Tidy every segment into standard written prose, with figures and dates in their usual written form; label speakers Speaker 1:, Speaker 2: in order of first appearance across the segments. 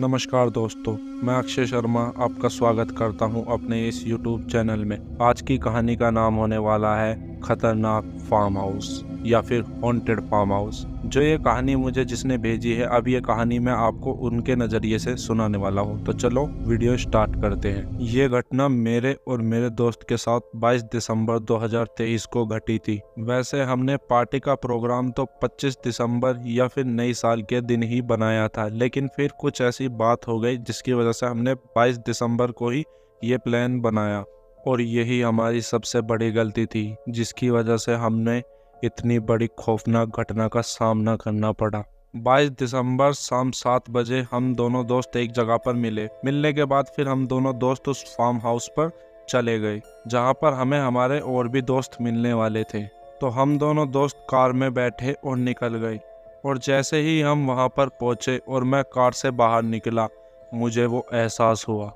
Speaker 1: नमस्कार दोस्तों, मैं अक्षय शर्मा आपका स्वागत करता हूं अपने इस YouTube चैनल में। आज की कहानी का नाम होने वाला है खतरनाक फार्म हाउस या फिर हॉन्टेड फार्म हाउस। जो ये कहानी मुझे जिसने भेजी है, अब ये कहानी मैं आपको उनके नज़रिए से सुनाने वाला हूं। तो चलो वीडियो स्टार्ट करते हैं। ये घटना मेरे और मेरे दोस्त के साथ 22 दिसंबर 2023 को घटी थी। वैसे हमने पार्टी का प्रोग्राम तो 25 दिसंबर या फिर नई साल के दिन ही बनाया था, लेकिन फिर कुछ ऐसी बात हो गई जिसकी वजह से हमने 22 दिसंबर को ही ये प्लान बनाया, और यही हमारी सबसे बड़ी गलती थी जिसकी वजह से हमने इतनी बड़ी खौफनाक घटना का सामना करना पड़ा। 22 दिसंबर शाम 7 बजे हम दोनों दोस्त एक जगह पर मिलने के बाद फिर हम दोनों दोस्त उस फार्म हाउस पर चले गए जहां पर हमें हमारे और भी दोस्त मिलने वाले थे। तो हम दोनों दोस्त कार में बैठे और निकल गए, और जैसे ही हम वहां पर पहुंचे और मैं कार से बाहर निकला, मुझे वो एहसास हुआ,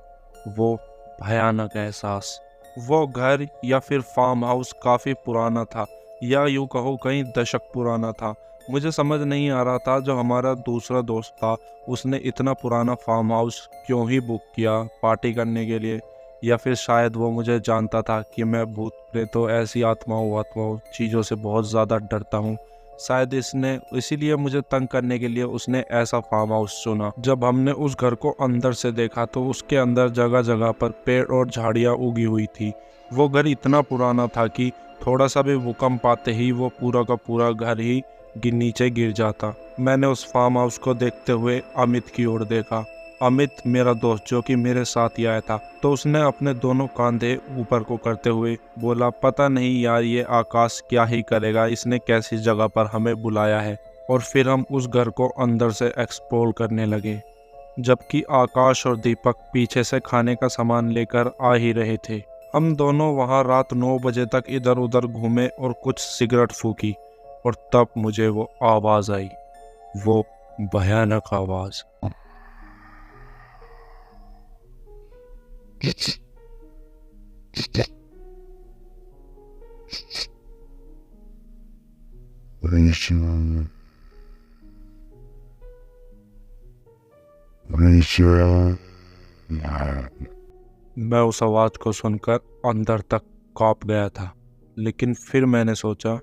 Speaker 1: वो भयानक एहसास। वो घर या फिर फार्म हाउस काफ़ी पुराना था, या यूँ कहो कई दशक पुराना था। मुझे समझ नहीं आ रहा था जो हमारा दूसरा दोस्त था उसने इतना पुराना फार्म हाउस क्यों ही बुक किया पार्टी करने के लिए, या फिर शायद वो मुझे जानता था कि मैं भूत प्रेतों ऐसी आत्माओं चीज़ों से बहुत ज़्यादा डरता हूँ। शायद इसीलिए मुझे तंग करने के लिए उसने ऐसा फार्म हाउस चुना। जब हमने उस घर को अंदर से देखा तो उसके अंदर जगह जगह पर पेड़ और झाड़ियाँ उगी हुई थी। वो घर इतना पुराना था कि थोड़ा सा भी भूकंप आते ही वो पूरा का पूरा घर ही नीचे गिर जाता। मैंने उस फार्म हाउस को देखते हुए अमित की ओर देखा। अमित मेरा दोस्त जो कि मेरे साथ ही आया था, तो उसने अपने दोनों कंधे ऊपर को करते हुए बोला, पता नहीं यार ये आकाश क्या ही करेगा, इसने कैसी जगह पर हमें बुलाया है। और फिर हम उस घर को अंदर से एक्सप्लोर करने लगे, जबकि आकाश और दीपक पीछे से खाने का सामान लेकर आ ही रहे थे। हम दोनों वहां रात 9 बजे तक इधर उधर घूमे और कुछ सिगरेट फूकी, और तब मुझे वो आवाज़ आई, वो भयानक आवाज़। मैं उस आवाज़ को सुनकर अंदर तक कांप गया था, लेकिन फिर मैंने सोचा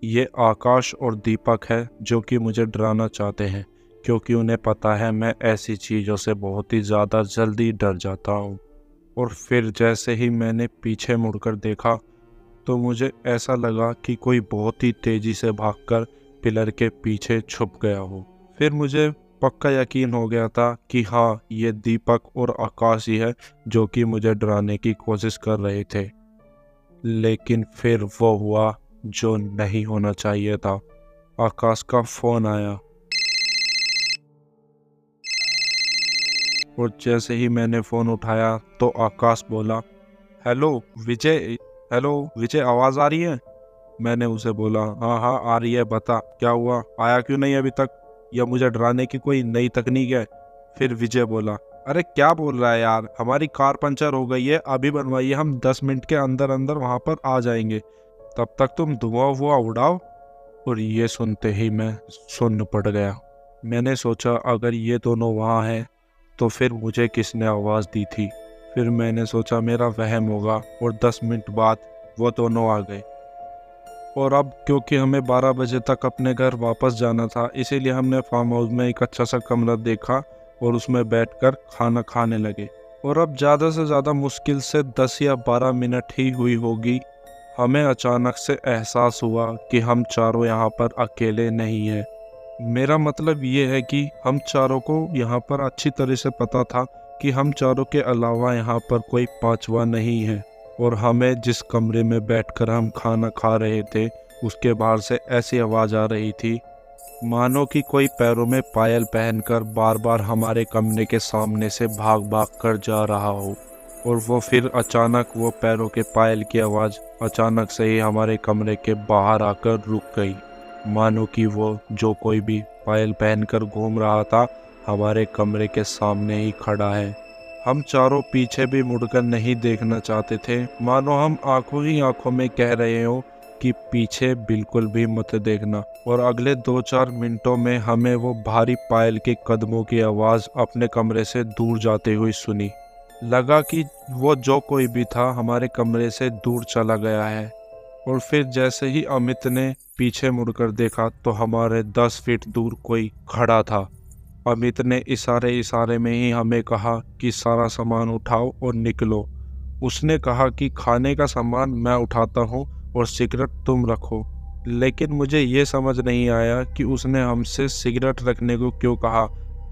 Speaker 1: ये आकाश और दीपक है जो कि मुझे डराना चाहते हैं, क्योंकि उन्हें पता है मैं ऐसी चीज़ों से बहुत ही ज़्यादा जल्दी डर जाता हूँ। और फिर जैसे ही मैंने पीछे मुड़कर देखा तो मुझे ऐसा लगा कि कोई बहुत ही तेज़ी से भागकर पिलर के पीछे छुप गया हो। फिर मुझे पक्का यकीन हो गया था कि हाँ, ये दीपक और आकाश ही है जो कि मुझे डराने की कोशिश कर रहे थे। लेकिन फिर वो हुआ जो नहीं होना चाहिए था। आकाश का फ़ोन आया, और जैसे ही मैंने फ़ोन उठाया तो आकाश बोला, हेलो विजय। हेलो विजय, आवाज़ आ रही है? मैंने उसे बोला, हाँ हाँ आ रही है, बता क्या हुआ, आया क्यों नहीं अभी तक, या मुझे डराने की कोई नई तकनीक है? फिर विजय बोला, अरे क्या बोल रहा है यार, हमारी कार पंचर हो गई है, अभी बनवाइए, हम 10 मिनट के अंदर अंदर वहाँ पर आ जाएंगे, तब तक तुम धुआं वुआं उड़ाओ। और ये सुनते ही मैं सुन्न पड़ गया। मैंने सोचा अगर ये दोनों वहाँ हैं तो फिर मुझे किसने आवाज़ दी थी। फिर मैंने सोचा मेरा वहम होगा, और 10 मिनट बाद वो दोनों आ गए। और अब क्योंकि हमें 12 बजे तक अपने घर वापस जाना था, इसीलिए हमने फार्म हाउस में एक अच्छा सा कमरा देखा और उसमें बैठकर खाना खाने लगे। और अब ज़्यादा से ज़्यादा मुश्किल से 10 या 12 मिनट ही हुई होगी, हमें अचानक से एहसास हुआ कि हम चारों यहाँ पर अकेले नहीं हैं। मेरा मतलब ये है कि हम चारों को यहाँ पर अच्छी तरह से पता था कि हम चारों के अलावा यहाँ पर कोई पांचवा नहीं है। और हमें जिस कमरे में बैठकर हम खाना खा रहे थे उसके बाहर से ऐसी आवाज़ आ रही थी मानो कि कोई पैरों में पायल पहनकर बार बार हमारे कमरे के सामने से भाग भाग कर जा रहा हो। और वो फिर अचानक वो पैरों के पायल की आवाज़ अचानक से ही हमारे कमरे के बाहर आकर रुक गई, मानो कि वो जो कोई भी पायल पहनकर घूम रहा था हमारे कमरे के सामने ही खड़ा है। हम चारों पीछे भी मुड़कर नहीं देखना चाहते थे, मानो हम आंखों ही आंखों में कह रहे हो कि पीछे बिल्कुल भी मत देखना। और अगले 2-4 मिनटों में हमें वो भारी पायल के कदमों की आवाज़ अपने कमरे से दूर जाते हुए सुनी। लगा कि वो जो कोई भी था हमारे कमरे से दूर चला गया है। और फिर जैसे ही अमित ने पीछे मुड़कर देखा तो हमारे 10 फीट दूर कोई खड़ा था। अमित ने इशारे में ही हमें कहा कि सारा सामान उठाओ और निकलो। उसने कहा कि खाने का सामान मैं उठाता हूँ और सिगरेट तुम रखो। लेकिन मुझे ये समझ नहीं आया कि उसने हमसे सिगरेट रखने को क्यों कहा,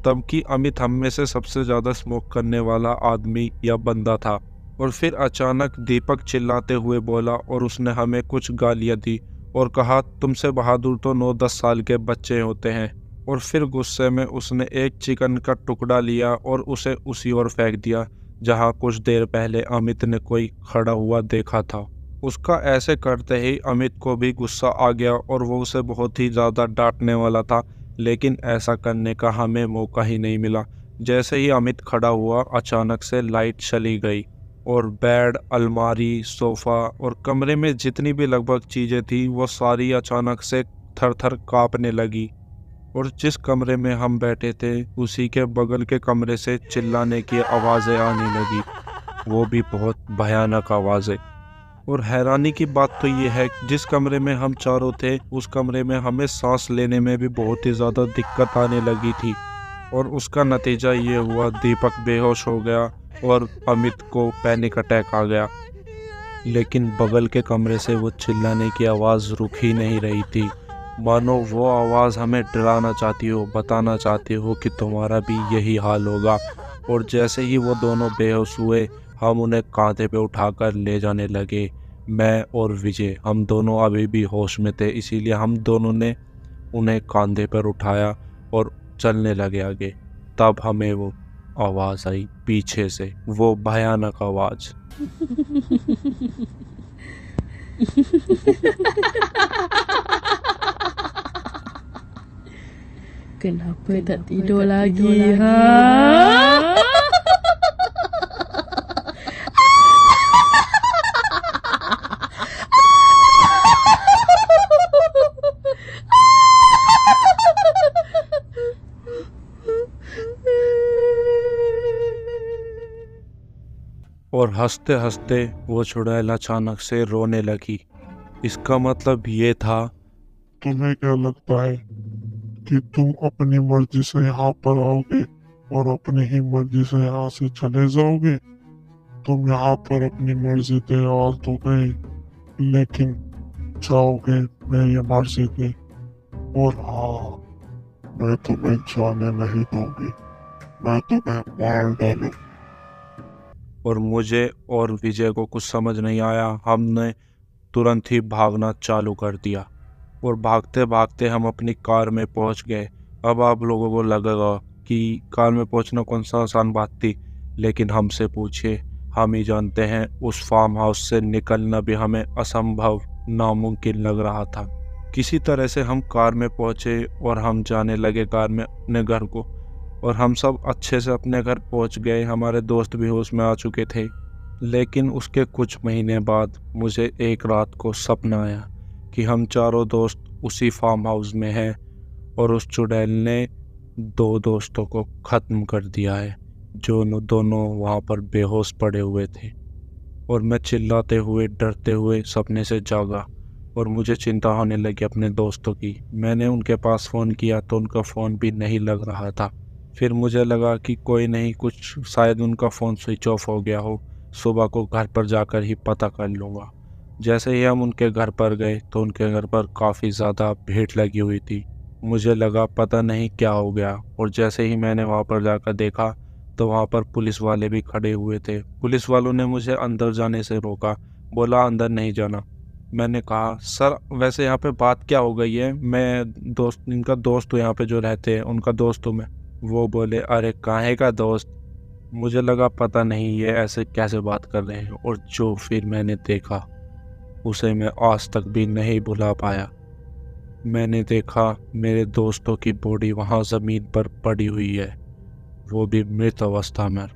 Speaker 1: तब कि अमित हम में से सबसे ज़्यादा स्मोक करने वाला आदमी या बंदा था। और फिर अचानक दीपक चिल्लाते हुए बोला और उसने हमें कुछ गालियाँ दी और कहा तुमसे बहादुर तो 9-10 साल के बच्चे होते हैं। और फिर गुस्से में उसने एक चिकन का टुकड़ा लिया और उसे उसी ओर फेंक दिया जहाँ कुछ देर पहले अमित ने कोई खड़ा हुआ देखा था। उसका ऐसे करते ही अमित को भी गुस्सा आ गया और वो उसे बहुत ही ज़्यादा डांटने वाला था, लेकिन ऐसा करने का हमें मौका ही नहीं मिला। जैसे ही अमित खड़ा हुआ अचानक से लाइट चली गई और बेड, अलमारी, सोफ़ा और कमरे में जितनी भी लगभग चीज़ें थी वो सारी अचानक से थर थर काँपने लगी। और जिस कमरे में हम बैठे थे उसी के बगल के कमरे से चिल्लाने की आवाज़ें आने लगी, वो भी बहुत भयानक आवाज़ें। और हैरानी की बात तो ये है कि जिस कमरे में हम चारों थे उस कमरे में हमें सांस लेने में भी बहुत ही ज़्यादा दिक्कत आने लगी थी। और उसका नतीजा ये हुआ दीपक बेहोश हो गया और अमित को पैनिक अटैक आ गया। लेकिन बगल के कमरे से वो चिल्लाने की आवाज़ रुक ही नहीं रही थी, मानो वो आवाज़ हमें डराना चाहती हो, बताना चाहती हो कि तुम्हारा भी यही हाल होगा। और जैसे ही वो दोनों बेहोश हुए हम उन्हें कांधे पे उठाकर ले जाने लगे। मैं और विजय हम दोनों अभी भी होश में थे, इसीलिए हम दोनों ने उन्हें कांधे पर उठाया और चलने लगे आगे। तब हमें वो आवाज़ आई पीछे से, वो भयानक आवाज़।
Speaker 2: Kenapa tak tidur lagi, ha?
Speaker 1: और हंसते हंसते वो चुड़ैल अचानक से रोने लगी। इसका मतलब ये था,
Speaker 3: तुम्हें क्या लगता है कि तुम अपनी मर्जी से यहाँ पर आओगे और अपनी ही मर्जी से यहाँ से चले जाओगे? तुम यहाँ पर अपनी मर्जी से आ तो गए, लेकिन जाओगे मेरी मर्जी से। और हाँ, मैं तुम्हें जाने नहीं दूंगी, मैं तुम्हें मार डालूं।
Speaker 1: और मुझे और विजय को कुछ समझ नहीं आया। हमने तुरंत ही भागना चालू कर दिया और भागते भागते हम अपनी कार में पहुंच गए। अब आप लोगों को लगेगा कि कार में पहुंचना कौन सा आसान बात थी, लेकिन हमसे पूछिए, हम ही जानते हैं उस फार्म हाउस से निकलना भी हमें असंभव, नामुमकिन लग रहा था। किसी तरह से हम कार में पहुंचे और हम जाने लगे कार में अपने घर को। और हम सब अच्छे से अपने घर पहुंच गए, हमारे दोस्त भी होश में आ चुके थे। लेकिन उसके कुछ महीने बाद मुझे एक रात को सपना आया कि हम चारों दोस्त उसी फार्म हाउस में हैं और उस चुड़ैल ने 2 दोस्तों को ख़त्म कर दिया है, जो दोनों वहाँ पर बेहोश पड़े हुए थे। और मैं चिल्लाते हुए, डरते हुए सपने से जागा और मुझे चिंता होने लगी अपने दोस्तों की। मैंने उनके पास फ़ोन किया तो उनका फ़ोन भी नहीं लग रहा था। फिर मुझे लगा कि कोई नहीं, कुछ शायद उनका फ़ोन स्विच ऑफ हो गया हो, सुबह को घर पर जाकर ही पता कर लूँगा। जैसे ही हम उनके घर पर गए तो उनके घर पर काफ़ी ज़्यादा भीड़ लगी हुई थी। मुझे लगा पता नहीं क्या हो गया। और जैसे ही मैंने वहाँ पर जाकर देखा तो वहाँ पर पुलिस वाले भी खड़े हुए थे। पुलिस वालों ने मुझे अंदर जाने से रोका, बोला अंदर नहीं जाना। मैंने कहा सर वैसे यहाँ पे बात क्या हो गई है, मैं इनका दोस्त हूँ, यहाँ पे जो रहते हैं उनका दोस्त हूँ मैं। वो बोले अरे काहे का दोस्त। मुझे लगा पता नहीं ये ऐसे कैसे बात कर रहे हैं। और जो फिर मैंने देखा उसे मैं आज तक भी नहीं भुला पाया। मैंने देखा मेरे दोस्तों की बॉडी वहाँ ज़मीन पर पड़ी हुई है, वो भी मृत अवस्था में।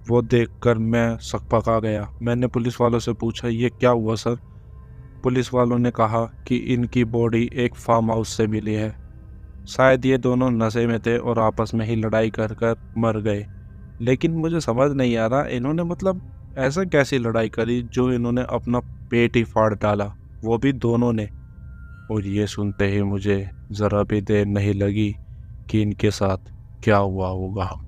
Speaker 1: वो देखकर मैं सकपका गया। मैंने पुलिस वालों से पूछा ये क्या हुआ सर? पुलिस वालों ने कहा कि इनकी बॉडी एक फार्म हाउस से मिली है। शायद ये दोनों नशे में थे और आपस में ही लड़ाई कर कर मर गए। लेकिन मुझे समझ नहीं आ रहा इन्होंने मतलब ऐसा कैसी लड़ाई करी जो इन्होंने अपना पेट ही फाड़ डाला, वो भी दोनों ने। और ये सुनते ही मुझे ज़रा भी देर नहीं लगी कि इनके साथ क्या हुआ होगा।